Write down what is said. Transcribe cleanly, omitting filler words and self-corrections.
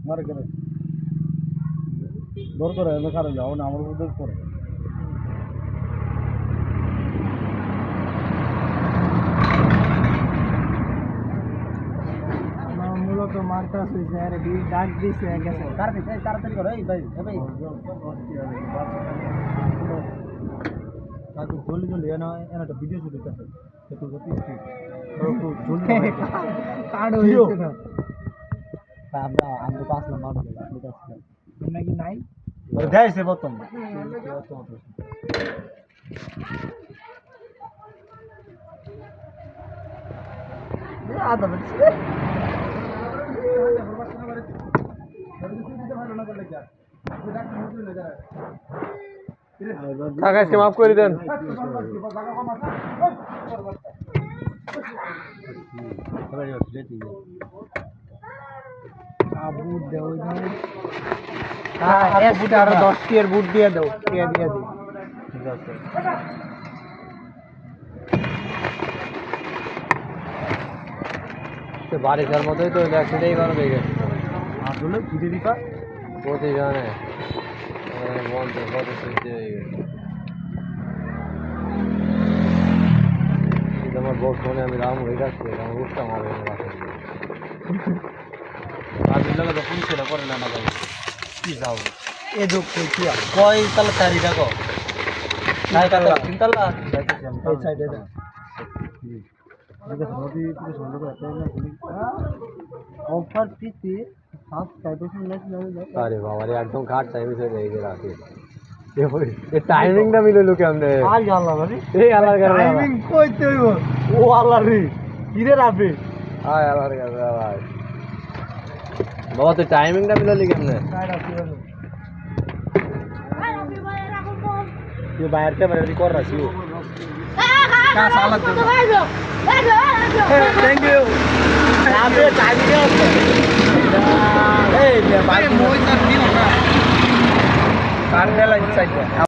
মারে করে দর করে এনে কারণ যাও না আমার উপর করে মূলত মারতে আসছে আরে ডাক দিছে গেছে তাড়াতাড়ি করো এই ভাই ভাই কাকু জলদি জলদি এনা একটা ভিডিও শুট করতে একটু গতি স্পিড একটু জলদি কাড়ো হইছে না আমরা আমরা পাঁচ নাম্বার দিলাম আপনি পাঁচ তোমরা কি নাই ওই দেইছে বতম আদা বলছি আকাশকে মাফ করে দেন বুট দেও হ্যাঁ বুট আর 10 টিয়ার বুট দিয়ে দাও টিয়া দিয়ে দিই ঠিক আছে তো বারিশের মতোই তো অ্যাক্সিডেন্টই বানো হয়ে গেছে আসলে ফিরে দিবা পথে জানে মন তো কত সৃষ্টি হয়ে গেছে আমার বউ ফোনে আমি রাম হয়ে যাচ্ছে আমার উঠতাম হবে আমি লাগে তো পুলিশ এরা করে না ভাই কি যাও এ দুঃখ কি কয় তালা চারি টাকা নাই তালা তিন তালা এই সাইডে দে নদী পুরো সুন্দর করে একটা অফার দিতে সাত টাইপের না अरे बाबा रे एकदम घाट टाइम से रह गया रात ये टाइमिंग ना मिले लोग हमने আর জানলা মানে ए अलग कर रहा টাইমিং কইতে হইব ও আল্লাহ রে কিরে রাবে हां अलग कर रहा भाई बाबा तो टाइमिंग ना मिले लेकिन हमने ये बाहर से बड़ी कर रही हो क्या साला थैंक यू आप ये टाइमिंग है ए भाई मोई कर नहीं होगा काट देला इनसाइड